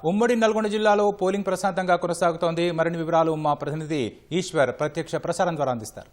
ఉమ్మడి నల్గొండ జిల్లాలో పోలింగ్ ప్రశాంతంగా కొనసాగుతోంది. మరిన్ని వివరాలు మా ప్రతినిధి ఈశ్వర్ ప్రత్యక్ష ప్రసారం ద్వారా అందిస్తారు.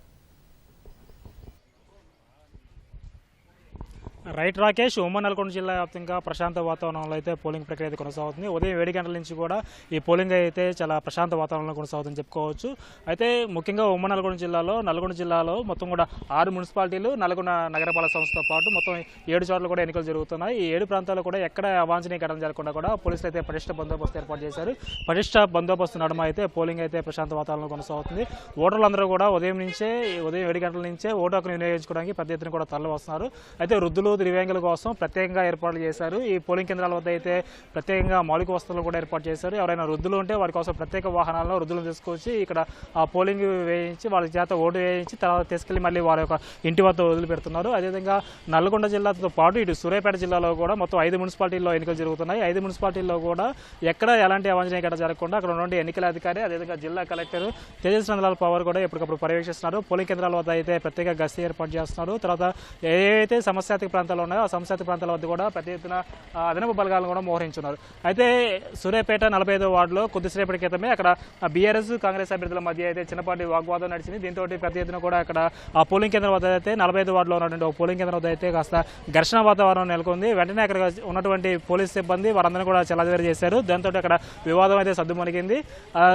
రైట్ రాకేష్, ఉమ్మడి నల్గొండ జిల్లా వ్యాప్తంగా ప్రశాంత వాతావరణంలో అయితే పోలింగ్ ప్రక్రియ అయితే కొనసాగుతుంది. ఉదయం 7 గంటల నుంచి కూడా ఈ పోలింగ్ అయితే చాలా ప్రశాంత వాతావరణంలో కొనసాగుతుందని చెప్పుకోవచ్చు. అయితే ముఖ్యంగా ఉమ్మడి నల్గొండ జిల్లాలో మొత్తం కూడా 6 మున్సిపాలిటీలు, నల్గొండ నగరపాలక సంస్థతో పాటు మొత్తం 7 చోట్ల కూడా ఎన్నికలు జరుగుతున్నాయి. ఈ 7 ప్రాంతాల్లో కూడా ఎక్కడ అవాంఛనీయ ఘటన జరగకుండా కూడా పోలీసులు అయితే పటిష్ట బందోబస్తు ఏర్పాటు చేశారు. పటిష్ట బందోబస్తు నడుమ అయితే పోలింగ్ అయితే ప్రశాంత వాతావరణంలో కొనసాగుతుంది. ఓటర్లందరూ కూడా ఉదయం 7 గంటల నుంచే ఓటు హక్కును వినియోగించుకోవడానికి పెద్ద ఎత్తున కూడా తరలి వస్తున్నారు. అయితే వృద్ధులు, దివ్యాంగుల కోసం ప్రత్యేకంగా ఏర్పాట్లు చేశారు. ఈ పోలింగ్ కేంద్రాల వద్ద అయితే ప్రత్యేకంగా మౌలిక వసతులు కూడా ఏర్పాటు చేశారు. ఎవరైనా వృద్ధులు ఉంటే వారి కోసం ప్రత్యేక వాహనాల్లో వృద్ధులను తీసుకొచ్చి ఇక్కడ ఆ పోలింగ్ వేయించి వాళ్ళ చేత ఓటు వేయించి తర్వాత తీసుకెళ్లి మళ్ళీ వారి యొక్క ఇంటి వద్ద వదిలిపెడుతున్నారు. అదేవిధంగా నల్గొండ జిల్లాతో పాటు ఇటు సూర్యాపేట జిల్లాలో కూడా మొత్తం 5 మున్సిపాలిటీల్లో ఎన్నికలు జరుగుతున్నాయి. 5 మున్సిపాలిటీల్లో కూడా ఎక్కడ ఎలాంటి అవాంఛనీయ ఘటన జరగకుండా అక్కడ ఉన్నటువంటి ఎన్నికల అధికారి, అదేవిధంగా జిల్లా కలెక్టర్ తేజస్ నందలాల్ పవార్ కూడా ఎప్పటికప్పుడు పర్యవేక్షిస్తున్నారు. పోలింగ్ కేంద్రాల వద్ద అయితే ప్రత్యేక గస్తీ ఏర్పాటు చేస్తున్నారు. తర్వాత ఏవైతే సమస్యాత్మక ప్రాంతాలు ఉన్నాయో ఆ సమస్యాత్మక ప్రాంతాల వద్ద కూడా పెద్ద ఎత్తున అదనపు బలగాలను కూడా మోహరించున్నారు. అయితే సూర్యాపేట 45వ వార్డులో కొద్దిసేపటి క్రితమే అక్కడ బీఆర్ఎస్, కాంగ్రెస్ అభ్యర్థుల మధ్య అయితే చిన్నపాటి వాగ్వాదం నడిచింది. దీంతో పెద్ద ఎత్తున కూడా అక్కడ ఆ పోలింగ్ కేంద్రం వద్ద అయితే 45 వార్డులో ఉన్నటువంటి పోలింగ్ కేంద్రం వద్ద అయితే కాస్త ఘర్షణ వాతావరణం నెలకొంది. వెంటనే అక్కడ ఉన్నటువంటి పోలీస్ సిబ్బంది వారందరినీ కూడా చెల్లజేరి చేశారు. దాంతో అక్కడ వివాదం అయితే సద్దుమణిగింది.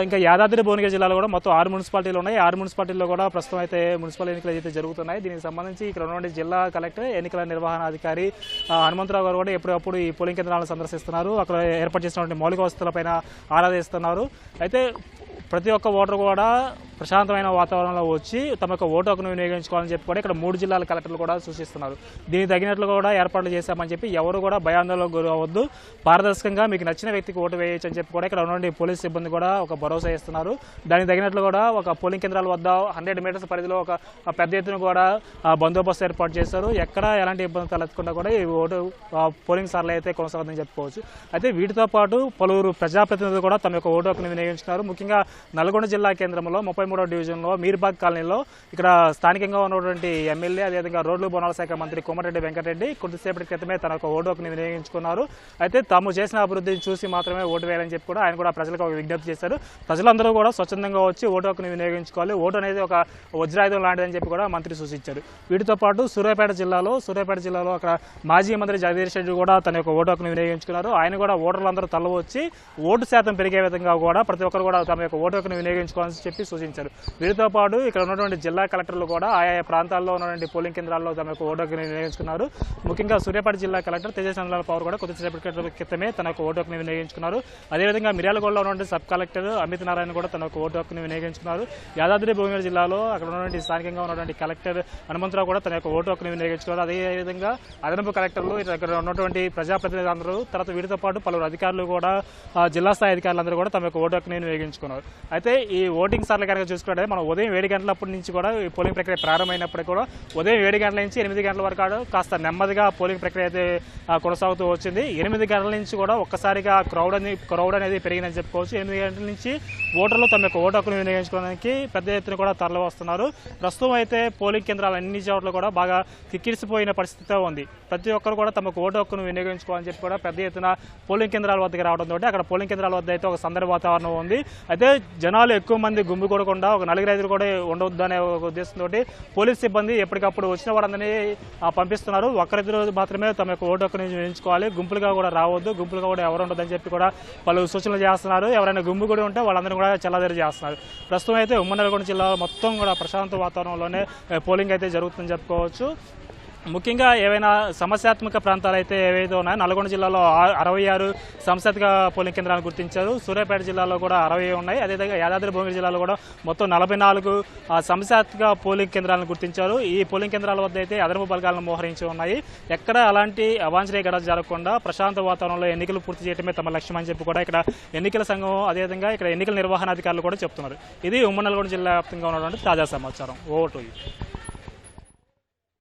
ఇంకా యాదాద్రి భువనగిరి జిల్లాలో కూడా మొత్తం 6 మున్సిపాలిటీలు ఉన్నాయి. 6 మున్సిపాలిటీల్లో కూడా ప్రస్తుతం అయితే మున్సిపల్ ఎన్నికలు అయితే జరుగుతున్నాయి. దీనికి సంబంధించి ఇక్కడ ఉన్నటువంటి జిల్లా కలెక్టర్, ఎన్నికల నిర్వహణాధికారి హనుమంతరావు గారు కూడా ఎప్పుడప్పుడు ఈ పోలింగ్ కేంద్రాలను సందర్శిస్తున్నారు. అక్కడ ఏర్పాటు చేసినటువంటి మౌలిక వసతులపైన ఆరా తీస్తున్నారు. అయితే ప్రతి ఒక్క ఓటరు కూడా ప్రశాంతమైన వాతావరణంలో వచ్చి తమ యొక్క ఓటు హక్కును వినియోగించుకోవాలని చెప్పి కూడా ఇక్కడ 3 జిల్లాల కలెక్టర్లు కూడా సూచిస్తున్నారు. దీనికి తగినట్లు కూడా ఏర్పాట్లు చేశామని చెప్పి ఎవరు కూడా భయాందోళనకు గురవద్దు, పారదర్శకంగా మీకు నచ్చిన వ్యక్తికి ఓటు వేయచ్చు అని చెప్పి కూడా ఇక్కడ ఉన్నటువంటి పోలీస్ సిబ్బంది కూడా ఒక భరోసా ఇస్తున్నారు. దానికి తగినట్లు కూడా ఒక పోలింగ్ కేంద్రాల వద్ద 100 మీటర్స్ పరిధిలో ఒక పెద్ద ఎత్తున కూడా బందోబస్తు ఏర్పాటు చేశారు. ఎక్కడ ఎలాంటి ఇబ్బంది తలెత్తకుండా కూడా ఈ ఓటు పోలింగ్ సార్లు అయితే కొనసాగుతుందని చెప్పుకోవచ్చు. అయితే వీటితో పాటు పలువురు ప్రజాప్రతినిధులు కూడా తమ యొక్క ఓటు హక్కును వినియోగించుకున్నారు. ముఖ్యంగా నల్గొండ జిల్లా కేంద్రంలో 33వ డివిజన్లో మీర్బాగ్ కాలనీలో ఇక్కడ స్థానికంగా ఉన్నటువంటి ఎమ్మెల్యే, అదేవిధంగా రోడ్లు భవనాల శాఖ మంత్రి కోమటిరెడ్డి వెంకటరెడ్డి కొద్దిసేపటి క్రితమే తన యొక్క ఓటు హక్కును వినియోగించుకున్నారు. అయితే తాము చేసిన అభివృద్ధిని చూసి మాత్రమే ఓటు వేయాలని చెప్పి కూడా ఆయన కూడా ప్రజలకు ఒక విజ్ఞప్తి చేశారు. ప్రజలందరూ కూడా స్వచ్ఛందంగా వచ్చి ఓటు హక్కును వినియోగించుకోవాలి. ఓటు అనేది ఒక వజ్రాయుధం లాంటిదని చెప్పి కూడా మంత్రి సూచించారు. వీటితో పాటు సూర్యాపేట జిల్లాలో అక్కడ మాజీ మంత్రి జగదీష్ రెడ్డి కూడా తన యొక్క ఓటు హక్కును వినియోగించుకున్నారు. ఆయన కూడా ఓటర్లందరూ తరలివచ్చి ఓటు శాతం పెరిగే విధంగా కూడా ప్రతి ఒక్కరు కూడా తమ యొక్క ఓటు హక్కును వినియోగించుకోవాలని చెప్పి సూచించారు. వీటితో పాటు ఇక్కడ ఉన్నటువంటి జిల్లా కలెక్టర్లు కూడా ఆయా ప్రాంతాల్లో ఉన్నటువంటి పోలింగ్ కేంద్రాల్లో తమ యొక్క ఓటు హక్కును వినియోగించుకున్నారు. ముఖ్యంగా సూర్యాపేట జిల్లా కలెక్టర్ తేజస్ నందలాల్ పవార్ కూడా కొద్దిసేపటి క్రితమే తన యొక్క ఓటు హక్కును వినియోగించుకున్నారు. అదేవిధంగా మిర్యాలగూడలో ఉన్నటువంటి సబ్ కలెక్టర్ అమిత్ నారాయణ కూడా తన యొక్క ఓటు హక్కును వినియోగించుకున్నారు. యాదాద్రి భువనగిరి జిల్లాలో అక్కడ ఉన్నటువంటి స్థానికంగా ఉన్నటువంటి కలెక్టర్ హనుమంతరావు కూడా తన యొక్క ఓటు హక్కును వినియోగించుకున్నారు. అదేవిధంగా అదనపు కలెక్టర్లు ఇక్కడ ఉన్నటువంటి ప్రజాప్రతినిధులందరూ, తర్వాత వీటితో పాటు పలువురు అధికారులు కూడా జిల్లా స్థాయి అధికారులందరూ కూడా తమ యొక్క ఓటు హక్కును వినియోగించుకున్నారు. అయితే ఈ ఓటింగ్ సార్లు కనుక చూసుకుంటే మనం ఉదయం 7 గంటలప్పటి నుంచి కూడా ఈ పోలింగ్ ప్రక్రియ ప్రారంభమైనప్పటికీ కూడా ఉదయం 7 గంటల నుంచి 8 గంటల వరకు కాస్త నెమ్మదిగా పోలింగ్ ప్రక్రియ అయితే కొనసాగుతూ వచ్చింది. 8 గంటల నుంచి కూడా ఒక్కసారిగా క్రౌడ్ అనేది పెరిగిందని చెప్పుకోవచ్చు. 8 గంటల నుంచి ఓటర్లు తమ యొక్క ఓటు హక్కును వినియోగించుకోవడానికి పెద్ద ఎత్తున కూడా తరలి వస్తున్నారు. ప్రస్తుతం అయితే పోలింగ్ కేంద్రాలు అన్ని చోట్ల కూడా బాగా కిక్కిరిసిపోయిన పరిస్థితితో ఉంది. ప్రతి ఒక్కరు కూడా తమకు ఓటు హక్కును వినియోగించుకోవాలని చెప్పి కూడా పెద్ద ఎత్తున పోలింగ్ కేంద్రాల వద్దకు రావడంతో అక్కడ పోలింగ్ కేంద్రాల వద్ద అయితే ఒక సందడి వాతావరణం ఉంది. అయితే జనాలు ఎక్కువ మంది గుమిగూడకుండా ఒక 4-5 కూడా ఉండవద్దు అనే ఉద్దేశంతో పోలీస్ సిబ్బంది ఎప్పటికప్పుడు వచ్చిన వారందరినీ పంపిస్తున్నారు. ఒకరిద్దరు మాత్రమే తమ యొక్క ఓటు హక్కును వినియోగించుకోవాలి, గుంపులుగా కూడా రావద్దు, గుంపులుగా కూడా ఎవరు ఉండదని చెప్పి కూడా పలు సూచనలు చేస్తున్నారు. ఎవరైనా గుంపు కూడా ఉంటే వాళ్ళందరూ కూడా చెల్లదరి చేస్తున్నారు. ప్రస్తుతం అయితే ఉమ్మడి నల్గొండ జిల్లా మొత్తం కూడా ప్రశాంత వాతావరణంలోనే పోలింగ్ అయితే జరుగుతుందని చెప్పుకోవచ్చు. ముఖ్యంగా ఏవైనా సమస్యాత్మక ప్రాంతాలు అయితే ఏవైతే ఉన్నాయో నల్గొండ జిల్లాలో 66 సమస్యాత్మక పోలింగ్ కేంద్రాలను గుర్తించారు. సూర్యాపేట జిల్లాలో కూడా 60 ఉన్నాయి. అదేవిధంగా యాదాద్రి భువనగిరి జిల్లాలో కూడా మొత్తం 44 సమస్యాత్మక పోలింగ్ కేంద్రాలను గుర్తించారు. ఈ పోలింగ్ కేంద్రాల వద్ద అయితే అదనపు బలగాలను మోహరించి ఉన్నాయి. ఎక్కడ అలాంటి అవాంఛనీయ ఘటన జరగకుండా ప్రశాంత వాతావరణంలో ఎన్నికలు పూర్తి చేయడమే తమ లక్ష్యం అని చెప్పి కూడా ఇక్కడ ఎన్నికల సంఘం, అదేవిధంగా ఇక్కడ ఎన్నికల నిర్వహణాధికారులు కూడా చెప్తున్నారు. ఇది ఉమ్మడి నల్గొండ జిల్లా వ్యాప్తంగా ఉన్నటువంటి తాజా సమాచారం. Over to you.